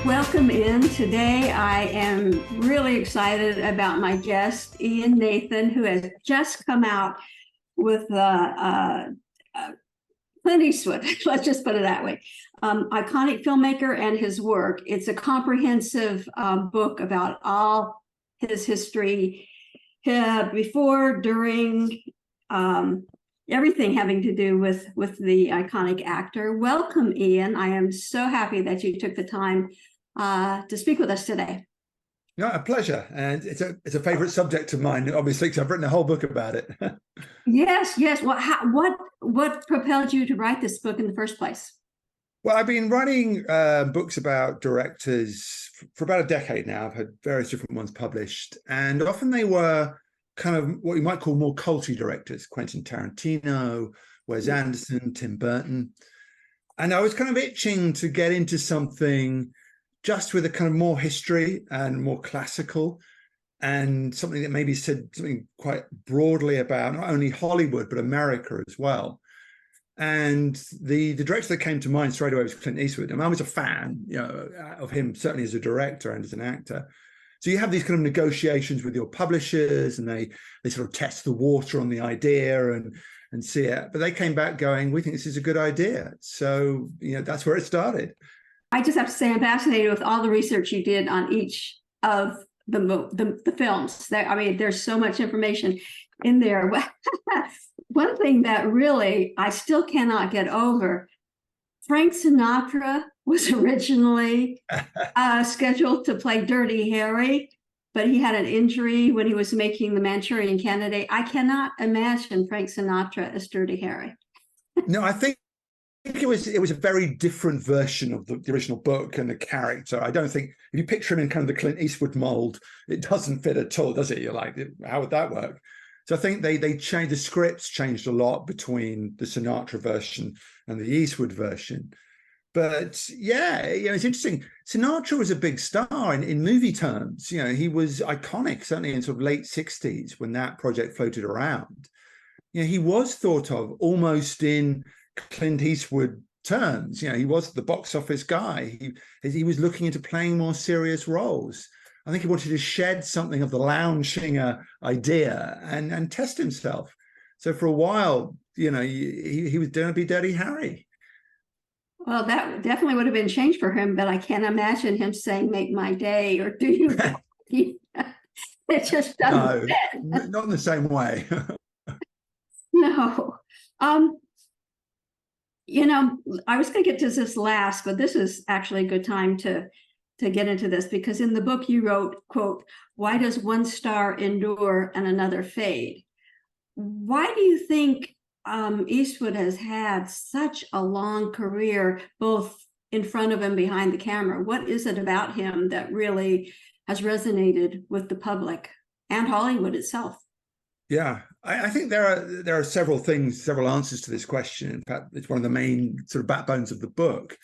Welcome in. Today I am really excited about my guest, Ian Nathan, who has just come out with Clint Eastwood, let's just put it that way. Iconic filmmaker and his work. It's a comprehensive book about all his history, before, during, everything having to do with the iconic actor. Welcome, Ian. I am so happy that you took the time to speak with us today. No, a pleasure, and it's a favorite subject of mine, obviously, because I've written a whole book about it. Yes. Well, what propelled you to write this book in the first place? Well, I've been writing books about directors for about a decade now. I've had various different ones published, and often they were kind of what you might call more culty directors: Quentin Tarantino, Wes Anderson, Tim Burton. And I was kind of itching to get into something just with a kind of more history and more classical, and something that maybe said something quite broadly about not only Hollywood, but America as well. And the director that came to mind straight away was Clint Eastwood. And I was a fan, of him, certainly as a director and as an actor. So you have these kind of negotiations with your publishers, and they sort of test the water on the idea and see it. But they came back going, "We think this is a good idea." So, that's where it started. I just have to say I'm fascinated with all the research you did on each of the films. There's so much information in there. One thing that really I still cannot get over, Frank Sinatra was originally scheduled to play Dirty Harry, but he had an injury when he was making The Manchurian Candidate. I cannot imagine Frank Sinatra as Dirty Harry. No, I think it was a very different version of the original book and the character. I don't think, if you picture him in kind of the Clint Eastwood mold, it doesn't fit at all, does it? You're like, how would that work? So I think they changed, the scripts changed a lot between the Sinatra version and the Eastwood version. But yeah, it's interesting. Sinatra was a big star in movie terms. He was iconic, certainly in sort of late 60s when that project floated around. He was thought of almost in Clint Eastwood terms. He was the box office guy. He was looking into playing more serious roles. I think he wanted to shed something of the lounge singer idea and test himself. So for a while, he was going to be Dirty Harry. Well, that definitely would have been changed for him, but I can't imagine him saying "Make My Day" or "Do You?" It just doesn't fit. Not in the same way. No. I was going to get to this last, but this is actually a good time to get into this, because in the book you wrote, quote, "Why does one star endure and another fade?" Why do you think Eastwood has had such a long career, both in front of and behind the camera? What is it about him that really has resonated with the public and Hollywood itself? Yeah, I think there are several answers to this question. In fact, it's one of the main sort of backbones of the book.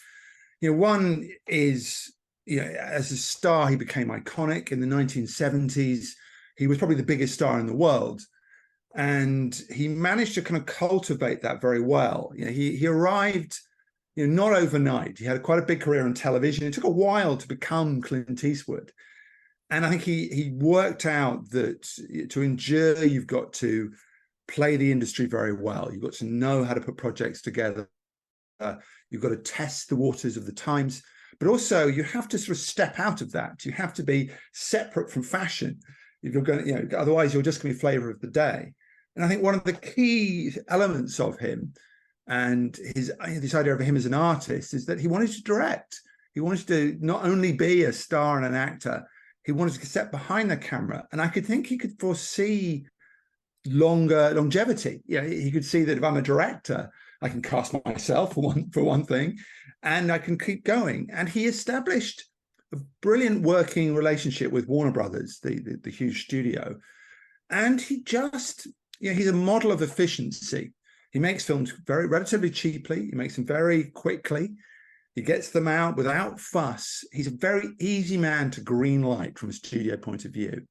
One is, as a star, he became iconic in the 1970s. He was probably the biggest star in the world, and he managed to kind of cultivate that very well. He arrived, not overnight. He had quite a big career on television. It took a while to become Clint Eastwood. And I think he worked out that to endure, you've got to play the industry very well. You've got to know how to put projects together. You've got to test the waters of the times, but also you have to sort of step out of that. You have to be separate from fashion. If you're going, otherwise you're just going to be flavor of the day. And I think one of the key elements of him and this idea of him as an artist is that he wanted to direct. He wanted to not only be a star and an actor, he wanted to step behind the camera. And I could think he could foresee longevity. He could see that if I'm a director, I can cast myself for one thing, and I can keep going. And he established a brilliant working relationship with Warner Brothers, the huge studio. And he just, he's a model of efficiency. He makes films very relatively cheaply. He makes them very quickly. He gets them out without fuss. He's a very easy man to green light from a studio point of view.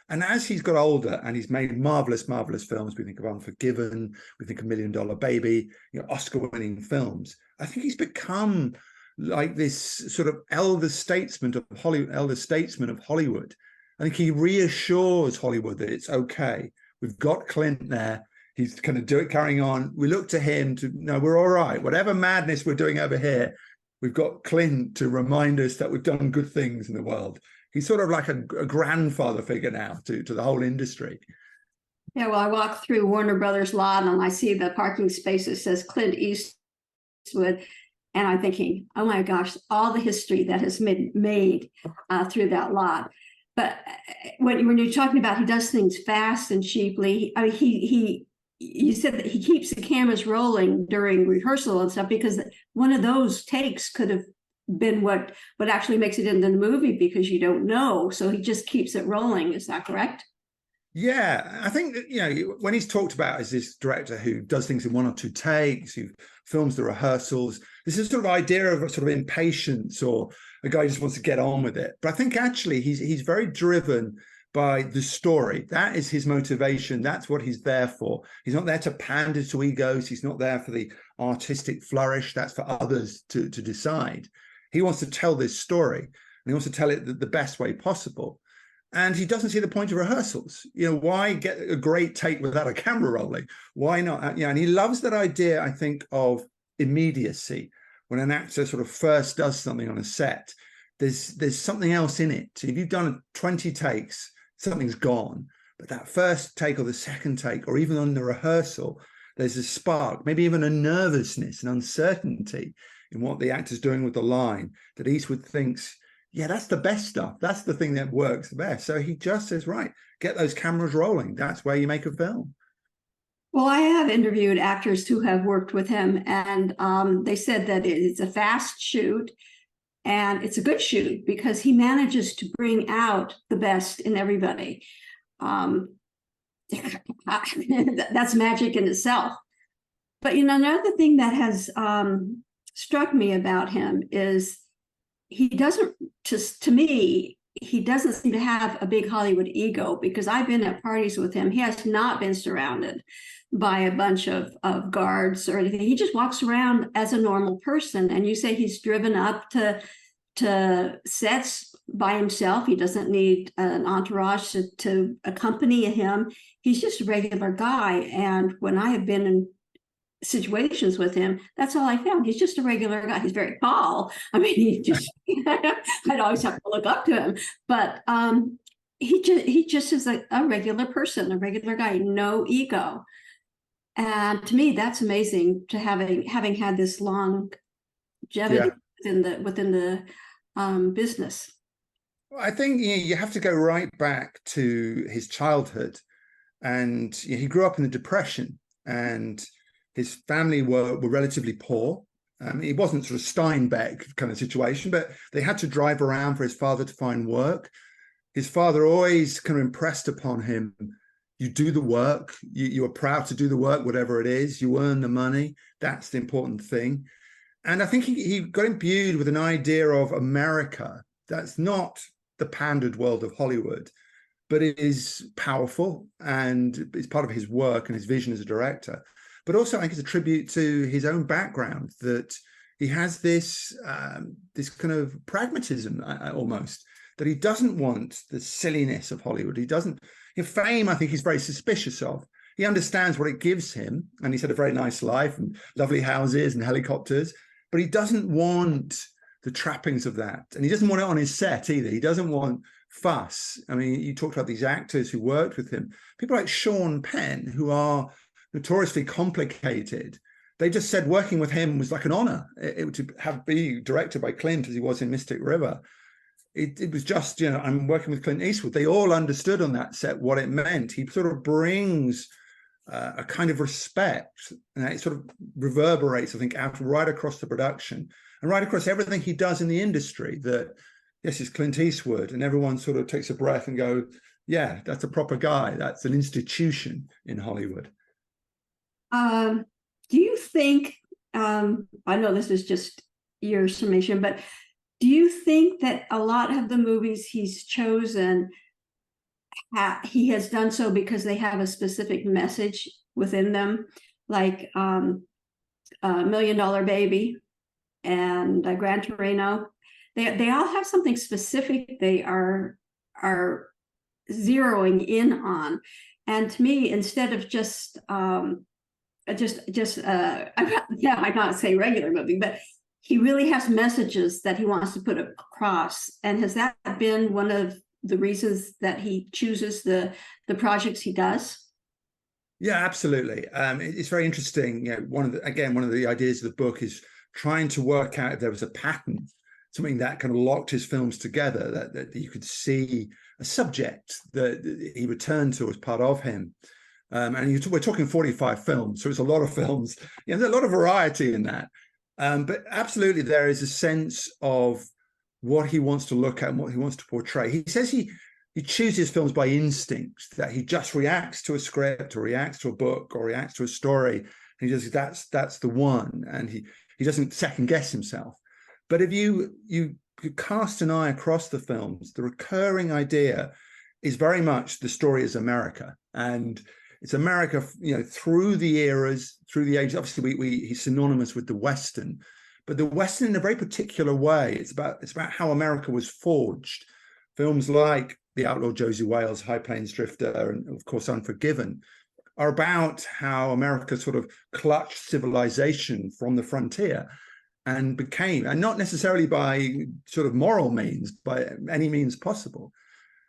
And as he's got older and he's made marvelous, marvelous films, we think of Unforgiven, we think of $1 Million Baby, Oscar-winning films, I think he's become like this sort of elder statesman of Hollywood. I think he reassures Hollywood that it's okay. We've got Clint there. He's going to do it, carrying on. We look to him to, no, we're all right. Whatever madness we're doing over here, we've got Clint to remind us that we've done good things in the world. He's sort of like a grandfather figure now to the whole industry. Yeah, well, I walk through Warner Brothers lot and I see the parking space that says Clint Eastwood, and I'm thinking, oh my gosh, all the history that has been made through that lot. But when you're talking about he does things fast and cheaply, I mean, you said that he keeps the cameras rolling during rehearsal and stuff, because one of those takes could have been what actually makes it into the movie, because you don't know. So he just keeps it rolling. Is that correct? Yeah, I think that, you know, when he's talked about as this director who does things in 1 or 2 takes, who films the rehearsals, this is sort of idea of a sort of impatience, or a guy who just wants to get on with it. But I think actually he's very driven by the story. That is his motivation. That's what he's there for. He's not there to pander to egos. He's not there for the artistic flourish. That's for others to decide. He wants to tell this story, and he wants to tell it the best way possible. And he doesn't see the point of rehearsals. You know, why get a great take without a camera rolling? Why not? Yeah, and he loves that idea, I think, of immediacy. When an actor sort of first does something on a set, there's something else in it. If you've done 20 takes, something's gone. But that first take or the second take, or even on the rehearsal, there's a spark, maybe even a nervousness, an uncertainty in what the actor's doing with the line, that Eastwood thinks, yeah, that's the best stuff. That's the thing that works the best. So he just says, right, get those cameras rolling. That's where you make a film. Well, I have interviewed actors who have worked with him, and they said that it's a fast shoot and it's a good shoot because he manages to bring out the best in everybody. That's magic in itself. But, you know, another thing that has struck me about him is he doesn't, to me, he doesn't seem to have a big Hollywood ego, because I've been at parties with him. He has not been surrounded by a bunch of guards or anything. He just walks around as a normal person. And you say he's driven up to sets by himself. He doesn't need an entourage to accompany him. He's just a regular guy. And when I have been in situations with him, that's all I found. He's just a regular guy. He's very tall. I mean, he just I'd always have to look up to him, but he just is a regular person, a regular guy, no ego. And to me, that's amazing, to having had this longevity within the business. I think you have to go right back to his childhood, and he grew up in the Depression, and his family were relatively poor. It wasn't sort of Steinbeck kind of situation, but they had to drive around for his father to find work. His father always kind of impressed upon him, you do the work, you are proud to do the work, whatever it is, you earn the money. That's the important thing. And I think he got imbued with an idea of America that's not the pandered world of Hollywood, but it is powerful, and it's part of his work and his vision as a director. But also, I think it's a tribute to his own background, that he has this kind of pragmatism almost, that he doesn't want the silliness of Hollywood. He doesn't, fame, I think he's very suspicious of. He understands what it gives him, and he's had a very nice life and lovely houses and helicopters, but he doesn't want the trappings of that. And he doesn't want it on his set either. He doesn't want fuss. I mean, you talked about these actors who worked with him, people like Sean Penn, who are notoriously complicated. They just said working with him was like an honor. It to be directed by Clint, as he was in Mystic River. It was just, I'm working with Clint Eastwood. They all understood on that set what it meant. He sort of brings a kind of respect, and it sort of reverberates, I think, out right across the production and right across everything he does in the industry. That, yes, it's Clint Eastwood, and everyone sort of takes a breath and go, yeah, that's a proper guy. That's an institution in Hollywood. Do you think, I know this is just your summation, but do you think that a lot of the movies he's chosen, he has done so because they have a specific message within them, like $1 Million Baby and Gran Torino. They all have something specific they are zeroing in on. And to me, instead of just I'm not say regular movie, but he really has messages that he wants to put across. And has that been one of the reasons that he chooses the projects he does? Yeah, absolutely. It's very interesting. One of the ideas of the book is trying to work out if there was a pattern, something that kind of locked his films together, that you could see a subject that he returned to as part of him. We're talking 45 films, so it's a lot of films. There's a lot of variety in that. But absolutely, there is a sense of what he wants to look at and what he wants to portray. He says he chooses films by instinct, that he just reacts to a script or reacts to a book or reacts to a story. And he just, that's the one. And he doesn't second guess himself. But if you cast an eye across the films, the recurring idea is very much the story is America. And it's America, through the eras, through the ages. Obviously, he's synonymous with the Western, but the Western in a very particular way. It's about how America was forged. Films like The Outlaw Josie Wales, High Plains Drifter, and of course Unforgiven, are about how America sort of clutched civilization from the frontier and not necessarily by sort of moral means, by any means possible.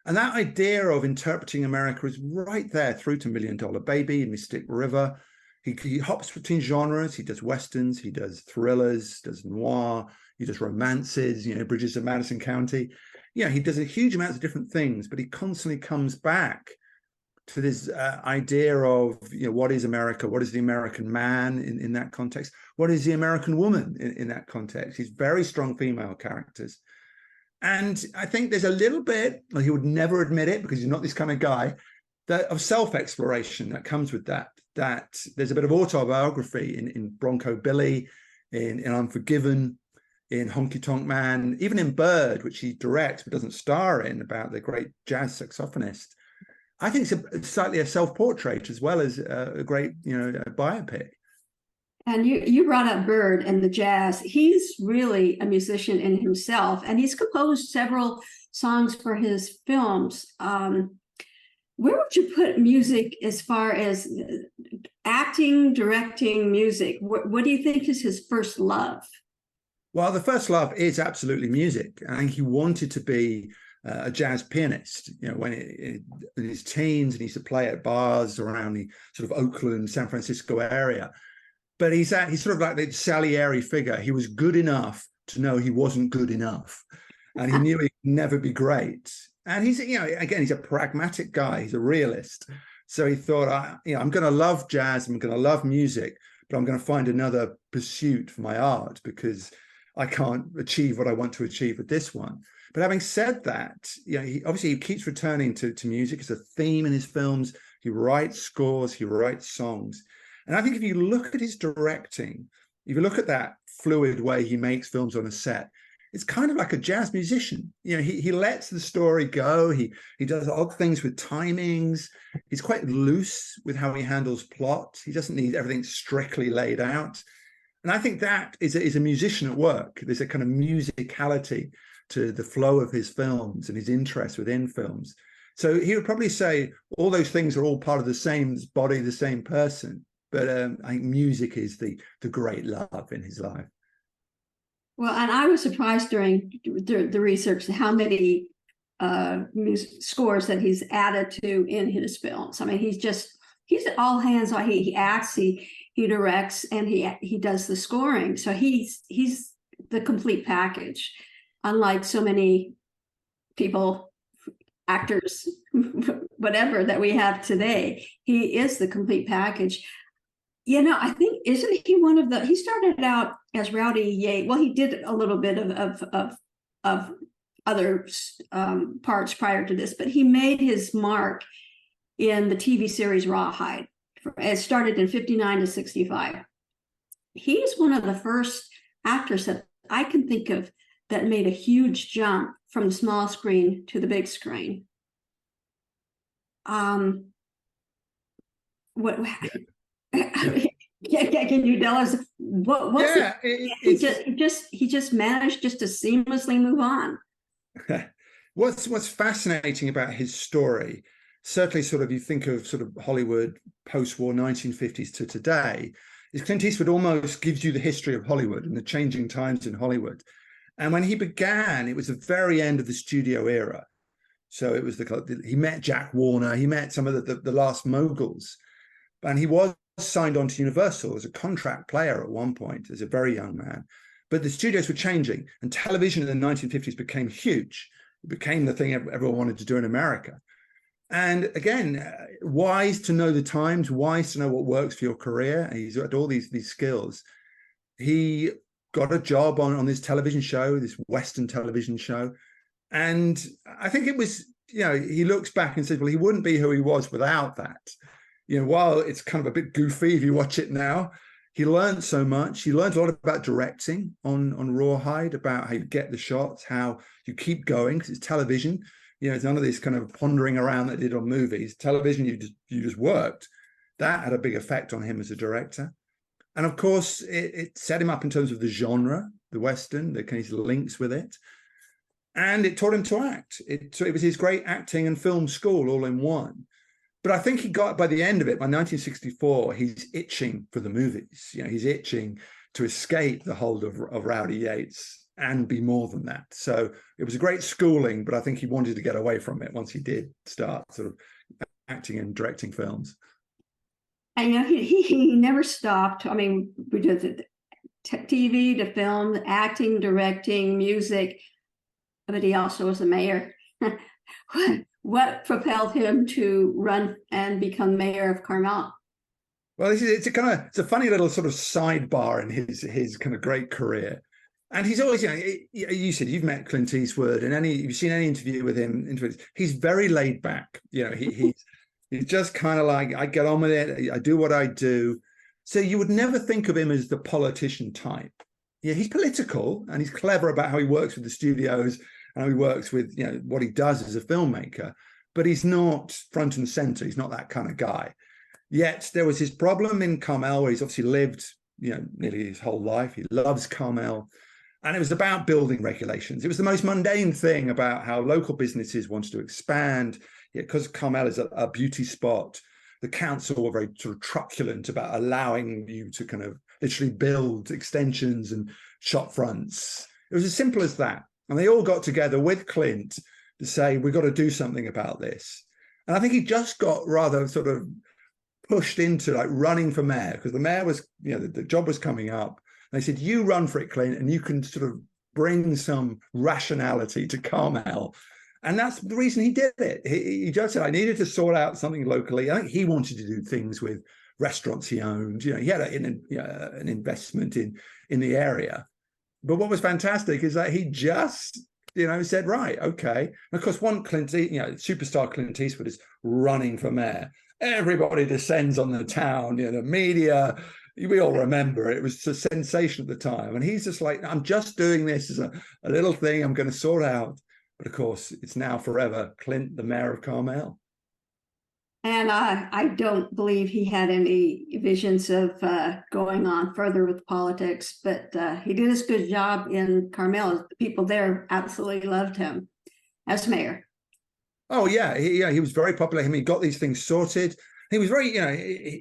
And that idea of interpreting America is right there through to Million Dollar Baby, Mystic River. He hops between genres. He does Westerns, he does thrillers, does noir, he does romances, Bridges of Madison County. He does a huge amount of different things, but he constantly comes back to this idea of, what is America? What is the American man in that context? What is the American woman in that context? He's very strong female characters. And I think there's a little bit, he would never admit it because he's not this kind of guy, of self-exploration that comes with that there's a bit of autobiography in Bronco Billy, in Unforgiven, in Honky Tonk Man, even in Bird, which he directs but doesn't star in, about the great jazz saxophonist. I think it's slightly a self-portrait as well as a great, a biopic. And you brought up Bird and the jazz. He's really a musician in himself, and he's composed several songs for his films. Where would you put music as far as acting, directing, music? What do you think is his first love? Well, the first love is absolutely music. I think he wanted to be a jazz pianist, when in his teens, and he used to play at bars around the sort of Oakland, San Francisco area. But he's sort of like the Salieri figure. He was good enough to know he wasn't good enough, and he knew he'd never be great. And he's, again, he's a pragmatic guy. He's a realist. So he thought, I'm going to love jazz. I'm going to love music, but I'm going to find another pursuit for my art because I can't achieve what I want to achieve with this one. But having said that, he keeps returning to music as a theme in his films. He writes scores, he writes songs. And I think if you look at his directing, if you look at that fluid way he makes films on a set, it's kind of like a jazz musician. He lets the story go. He does odd things with timings. He's quite loose with how he handles plot. He doesn't need everything strictly laid out. And I think that is a musician at work. There's a kind of musicality to the flow of his films and his interest within films. So he would probably say all those things are all part of the same body, the same person. But I think music is the great love in his life. Well, and I was surprised during the research how many music scores that he's added to in his films. I mean, he's all hands on. He acts, he directs, and he does the scoring. So he's the complete package. Unlike so many people, actors, whatever that we have today, he is the complete package. I think, isn't he one of he started out as Rowdy Yates. Well, he did a little bit of other parts prior to this, but he made his mark in the TV series Rawhide. It started in 59 to 65. He's one of the first actors that I can think of that made a huge jump from the small screen to the big screen. What? Can you tell us what's Yeah, he just managed just to seamlessly move on. What's fascinating about his story, certainly sort of you think of sort of Hollywood post-war 1950s to today, is Clint Eastwood almost gives you the history of Hollywood and the changing times in Hollywood. And when he began, it was the very end of the studio era. So it was he met Jack Warner, he met some of the last moguls, and he was signed on to Universal as a contract player at one point as a very young man. But the studios were changing, and television in the 1950s became huge. It became the thing everyone wanted to do in America. And again, wise to know the times, wise to know what works for your career. And he's got all these skills. He got a job on this television show, this Western television show. And I think it was, he looks back and says, well, he wouldn't be who he was without that. While it's kind of a bit goofy if you watch it now, he learned so much. He learned a lot about directing on Rawhide, about how you get the shots, how you keep going, because it's television. It's none of this kind of pondering around that they did on movies. Television, you just worked. That had a big effect on him as a director. And of course, it set him up in terms of the genre, the Western, the kind of links with it. And it taught him to act. It was his great acting and film school all in one. But I think he got, by the end of it, by 1964, he's itching for the movies. He's itching to escape the hold of Rowdy Yates and be more than that. So it was a great schooling, but I think he wanted to get away from it once he did start sort of acting and directing films. And he never stopped. I mean, we did TV to film, acting, directing, music, but he also was a mayor. What propelled him to run and become mayor of Carmel? Well, it's a funny little sort of sidebar in his kind of great career. And he's always, you said you've met Clint Eastwood, and you've seen any interview with him. He's very laid back. He's just kind of like, I get on with it. I do what I do. So you would never think of him as the politician type. Yeah, he's political and he's clever about how he works with the studios and how he works with what he does as a filmmaker. But he's not front and center. He's not that kind of guy. Yet there was his problem in Carmel, where he's obviously lived nearly his whole life. He loves Carmel. And it was about building regulations. It was the most mundane thing about how local businesses wanted to expand. Because Carmel is a beauty spot, the council were very sort of truculent about allowing you to kind of literally build extensions and shop fronts. It was as simple as that. And they all got together with Clint to say, we've got to do something about this. And I think he just got rather sort of pushed into like running for mayor, because the mayor was, the job was coming up. They said, you run for it, Clint, and you can sort of bring some rationality to Carmel. And that's the reason he did it. He just said, I needed to sort out something locally. I think he wanted to do things with restaurants he owned. He had an investment in the area. But what was fantastic is that he just, said, right, okay. And of course, superstar Clint Eastwood is running for mayor. Everybody descends on the town, the media. We all remember it was a sensation at the time. And he's just like, I'm just doing this as a little thing I'm going to sort out. But of course, it's now forever Clint, the mayor of Carmel. And I don't believe he had any visions of going on further with politics, but he did a good job in Carmel. The people there absolutely loved him as mayor. Oh, yeah. He was very popular. I mean, he got these things sorted. He was very,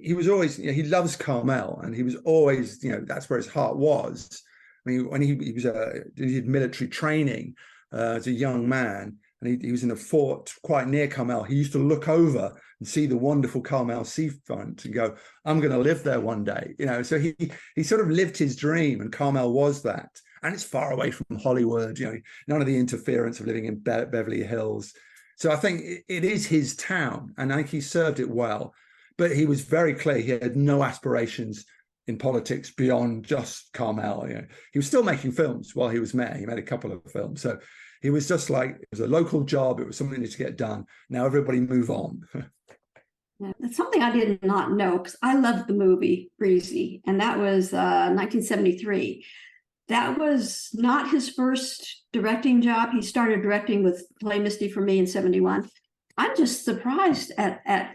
he was always, he loves Carmel, and he was always, that's where his heart was. I mean, when he did military training as a young man, and he was in a fort quite near Carmel. He used to look over and see the wonderful Carmel seafront and go, I'm going to live there one day. So he sort of lived his dream, and Carmel was that. And it's far away from Hollywood, none of the interference of living in Beverly Hills. So I think it is his town, and I think he served it well. But he was very clear he had no aspirations in politics beyond just Carmel. He was still making films while he was mayor. He made a couple of films. So he was just like, it was a local job. It was something that needed to get done. Now everybody move on. Yeah, that's something I did not know, because I loved the movie Breezy, and that was 1973. That was not his first directing job. He started directing with Play Misty for Me in 71. I'm just surprised at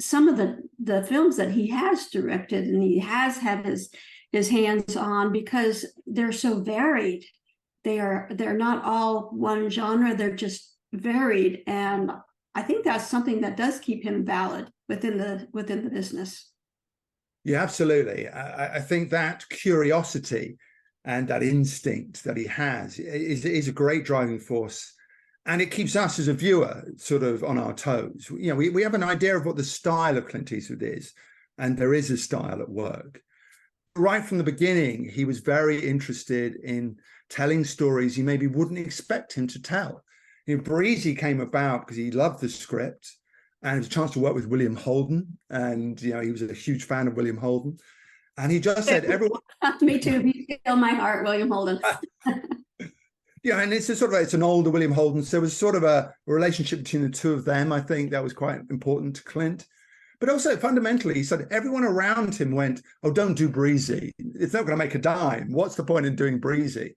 some of the films that he has directed, and he has had his his hands on, because they're so varied. They're not all one genre, they're just varied. And I think that's something that does keep him valid within the business. Yeah, absolutely. I think that curiosity and that instinct that he has is a great driving force. And it keeps us as a viewer sort of on our toes. You know, we have an idea of what the style of Clint Eastwood is, and there is a style at work. Right from the beginning, he was very interested in telling stories you maybe wouldn't expect him to tell. You know, Breezy came about because he loved the script and had a chance to work with William Holden. And, you know, he was a huge fan of William Holden. And he just said, everyone. Me too. You feel my heart, William Holden. Yeah, and it's a sort of it's an older William Holden. So there was sort of a relationship between the two of them. I think that was quite important to Clint. But also fundamentally, he said everyone around him went, "Oh, don't do Breezy. It's not going to make a dime. What's the point in doing Breezy?"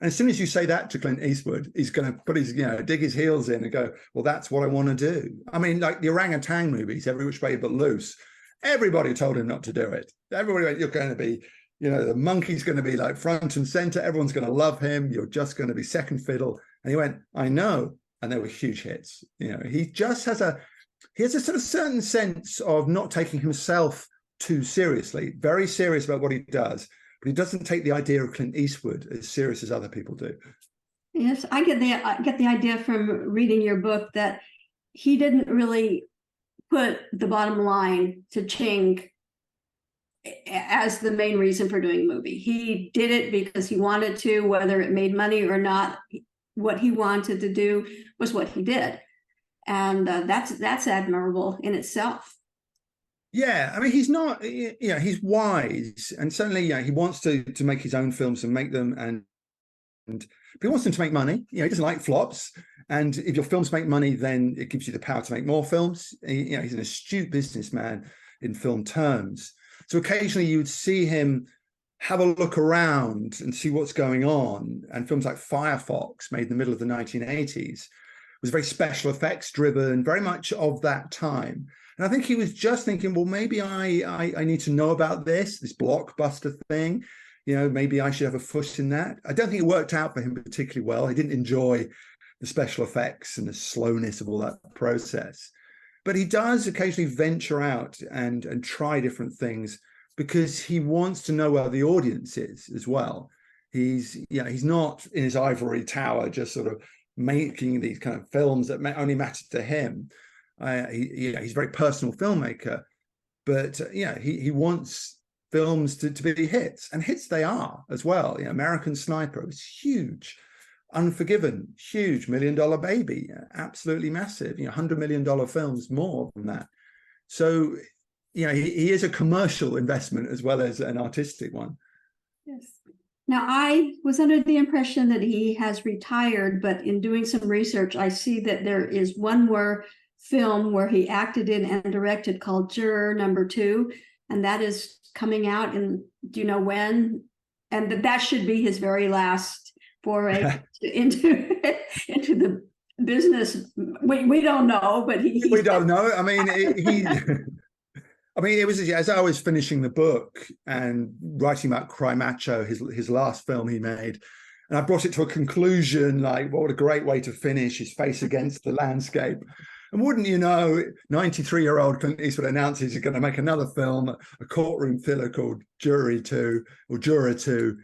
And as soon as you say that to Clint Eastwood, he's going to put his, dig his heels in and go, "Well, that's what I want to do." I mean, like the orangutan movies, Every Which Way But Loose. Everybody told him not to do it. Everybody went, "You're going to be, the monkey's going to be like front and center. Everyone's going to love him. You're just going to be second fiddle." And he went, "I know." And they were huge hits. He just has a sort of certain sense of not taking himself too seriously, very serious about what he does, but he doesn't take the idea of Clint Eastwood as serious as other people do. Yes, I get the idea from reading your book that he didn't really put the bottom line to Ching as the main reason for doing a movie. He did it because he wanted to, whether it made money or not. What he wanted to do was what he did. And that's admirable in itself. Yeah, I mean, he's not, he's wise, and certainly, he wants to make his own films and make them, but he wants them to make money. He doesn't like flops, and if your films make money, then it gives you the power to make more films. He's an astute businessman in film terms. So occasionally you would see him have a look around and see what's going on. And films like Firefox, made in the middle of the 1980s, was very special effects driven, very much of that time. And I think he was just thinking, well, maybe I need to know about this blockbuster thing. Maybe I should have a foot in that. I don't think it worked out for him particularly well. He didn't enjoy the special effects and the slowness of all that process. But he does occasionally venture out and try different things because he wants to know where the audience is as well. He's not in his ivory tower just sort of making these kind of films that only matter to him. He's a very personal filmmaker, but he wants films to be hits, and hits they are as well. American Sniper was huge. Unforgiven, huge, $1 Million Baby, absolutely massive. $100 million films, more than that. So he is a commercial investment as well as an artistic one. Yes. Now, I was under the impression that he has retired, but in doing some research, I see that there is one more film where he acted in and directed called Juror No. 2, and that is coming out in, do you know when? And that should be his very last foray into the business. We don't know, but we don't know. I mean, it was as I was finishing the book and writing about Cry Macho, his last film he made, and I brought it to a conclusion, like, what a great way to finish, his face against the landscape. And wouldn't you know, 93-year-old Clint Eastwood announces he's going to make another film, a courtroom thriller called Juror 2.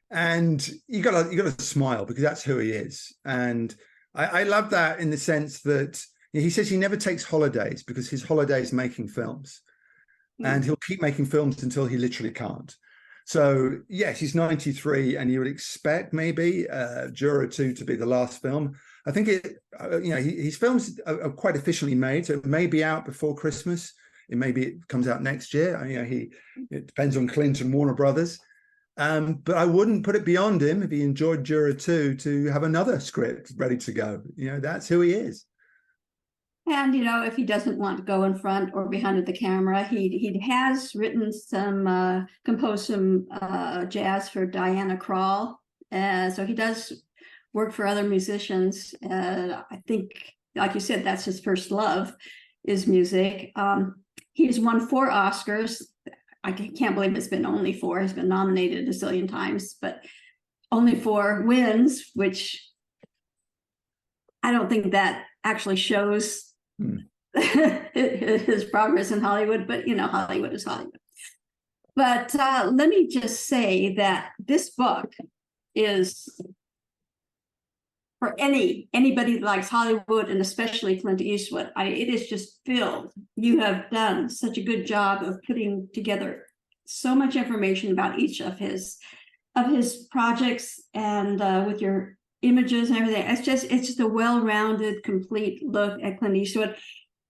And you got to smile because that's who he is. And I love that in the sense that he says he never takes holidays because his holiday is making films. And he'll keep making films until he literally can't. So yes, he's 93, and you would expect maybe Juror 2 to be the last film. I think his films are quite efficiently made, so it may be out before Christmas. It comes out next year. It depends on Clint and Warner Brothers. But I wouldn't put it beyond him if he enjoyed Juror 2 to have another script ready to go. That's who he is. And, if he doesn't want to go in front or behind the camera, he has written composed some jazz for Diana Krall. So he does work for other musicians. I think, like you said, that's his first love, is music. He's won 4 Oscars. I can't believe it's been only 4. It's been nominated a zillion times, but only 4 wins, which I don't think that actually shows his progress in Hollywood, but Hollywood is Hollywood. But let me just say that this book is for anybody that likes Hollywood, and especially Clint Eastwood. It is just filled. You have done such a good job of putting together so much information about each of his projects, and with your images and everything. It's just a well-rounded, complete look at Clint Eastwood.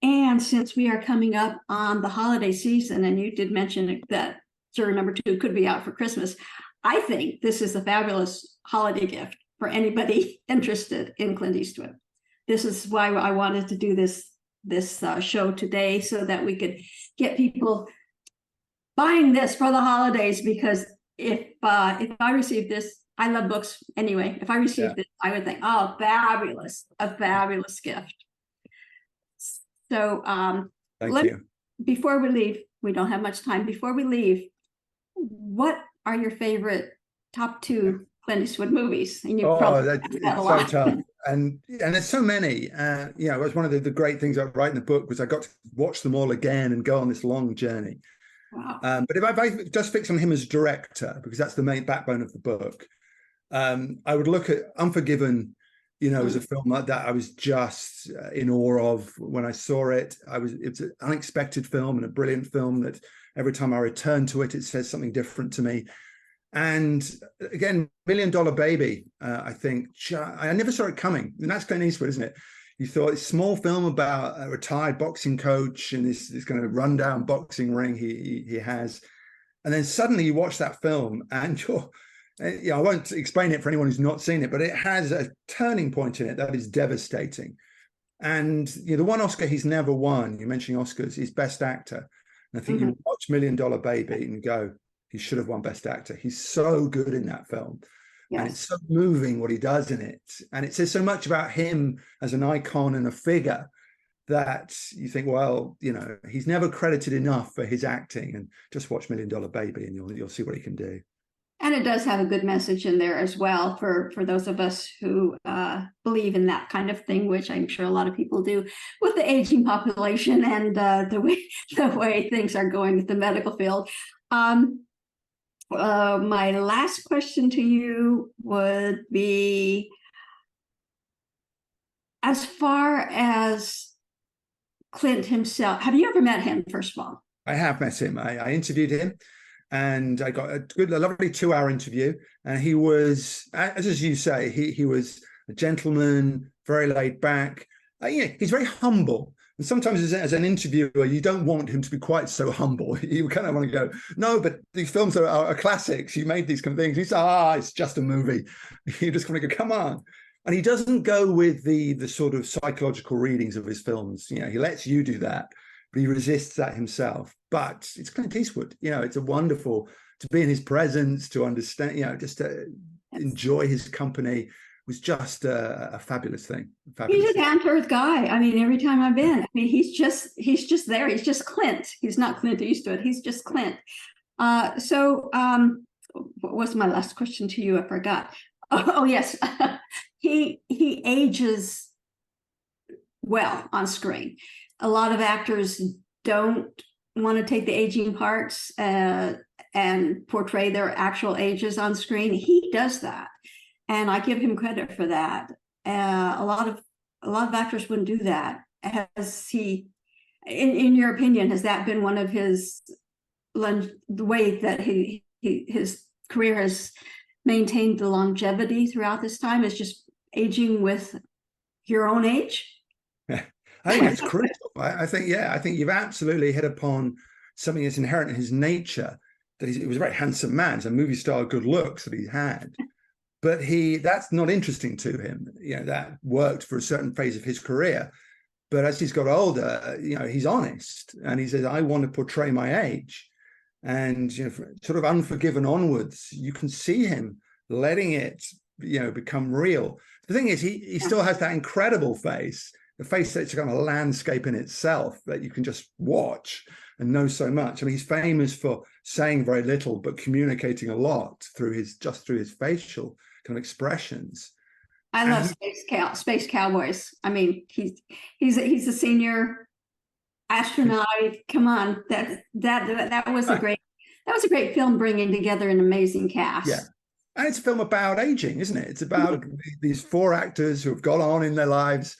And since we are coming up on the holiday season, and you did mention that Juror Number 2 could be out for Christmas, I think this is a fabulous holiday gift for anybody interested in Clint Eastwood. This is why I wanted to do this show today, so that we could get people buying this for the holidays. Because if I receive this, I love books anyway. If I received this, I would think, oh, fabulous, a fabulous gift. So thank you. Before we leave, we don't have much time. Before we leave, what are your favorite top 2 Clint Eastwood movies? And that's so tough. And there's so many. It was one of the great things I write in the book was I got to watch them all again and go on this long journey. Wow. But if I just fix on him as director, because that's the main backbone of the book, I would look at Unforgiven. As a film like that, I was just in awe of when I saw it. It's an unexpected film and a brilliant film that every time I return to it, it says something different to me. And again, $1 Million Baby, I think, I never saw it coming. And that's Clint Eastwood, isn't it? You thought it's a small film about a retired boxing coach and this kind of rundown boxing ring he has. And then suddenly you watch that film and I won't explain it for anyone who's not seen it, but it has a turning point in it that is devastating. And the one Oscar he's never won, you mentioned Oscars, is Best Actor. And I think you watch $1 Million Baby and go, he should have won Best Actor. He's so good in that film. Yes. And it's so moving what he does in it. And it says so much about him as an icon and a figure that you think, well, he's never credited enough for his acting. And just watch $1 Million Baby and you'll see what he can do. And it does have a good message in there as well for those of us who believe in that kind of thing, which I'm sure a lot of people do, with the aging population and the way things are going with the medical field. My last question to you would be, as far as Clint himself, have you ever met him, first of all? I have met him. I interviewed him. And I got a lovely 2-hour interview. And he was, as you say, he was a gentleman, very laid back. He's very humble. And sometimes as an interviewer, you don't want him to be quite so humble. You kind of want to go, no, but these films are classics. You made these kind of things. You say, it's just a movie. You just want to go, come on. And he doesn't go with the sort of psychological readings of his films. He lets you do that, but he resists that himself. But it's Clint Eastwood. It's a wonderful to be in his presence, to understand, just to enjoy his company was just a fabulous thing. He's a down-to-earth guy. I mean, every time I've been, he's just there. He's just Clint. He's not Clint Eastwood. He's just Clint. So what was my last question to you? I forgot. Oh yes. He ages well on screen. A lot of actors don't want to take the aging parts and portray their actual ages on screen. He does that, and I give him credit for that. A lot of actors wouldn't do that. Has he, in your opinion, has that been one of his the way that his career has maintained the longevity throughout this time, is just aging with your own age? I think that's critical. I think you've absolutely hit upon something that's inherent in his nature, that he was a very handsome man. It's a movie star, good looks that he had, but that's not interesting to him. That worked for a certain phase of his career. But as he's got older, he's honest and he says, I want to portray my age. And, sort of Unforgiven onwards, you can see him letting it, become real. The thing is, he still has that incredible face, the face that's kind of a landscape in itself that you can just watch and know so much. I mean, he's famous for saying very little but communicating a lot through his facial kind of expressions. I love space cowboys. I mean, he's a senior astronaut. Come on, that was a great film, bringing together an amazing cast. Yeah. And it's a film about aging, isn't it? It's about these 4 actors who have gone on in their lives,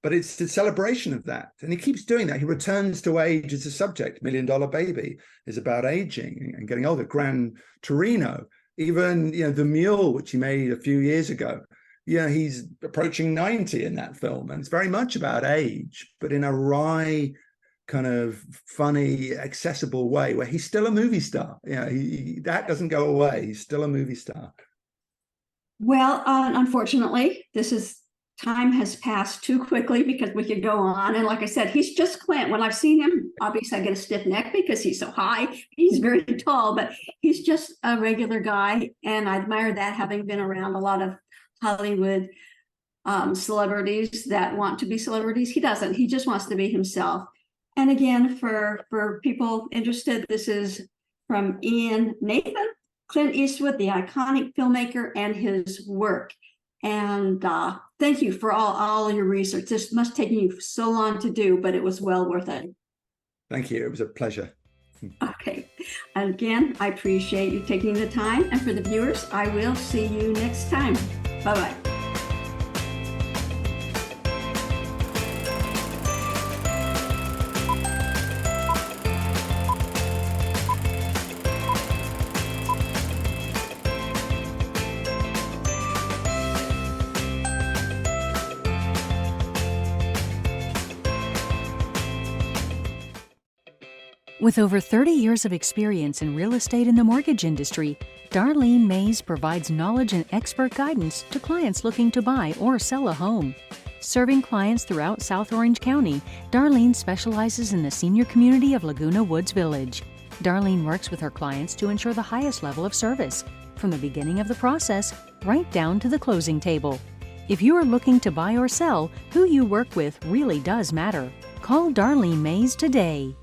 but it's the celebration of that. And he keeps doing that. He returns to age as a subject. $1 Million Baby is about aging and getting older. Gran Torino, even, The Mule, which he made a few years ago. He's approaching 90 in that film. And it's very much about age, but in a wry, kind of funny, accessible way where he's still a movie star. That doesn't go away. He's still a movie star. Well, unfortunately, time has passed too quickly because we could go on. And like I said, he's just Clint. When I've seen him, obviously I get a stiff neck because he's so high. He's very tall, but he's just a regular guy. And I admire that, having been around a lot of Hollywood celebrities that want to be celebrities. He doesn't. He just wants to be himself. And again, for people interested, this is from Ian Nathan, Clint Eastwood, the iconic filmmaker, and his work. And thank you for all your research. This must have taken you so long to do, but it was well worth it. Thank you. It was a pleasure. Okay. Again, I appreciate you taking the time. And for the viewers, I will see you next time. Bye-bye. With over 30 years of experience in real estate and the mortgage industry, Darlene Mays provides knowledge and expert guidance to clients looking to buy or sell a home. Serving clients throughout South Orange County, Darlene specializes in the senior community of Laguna Woods Village. Darlene works with her clients to ensure the highest level of service, from the beginning of the process right down to the closing table. If you are looking to buy or sell, who you work with really does matter. Call Darlene Mays today.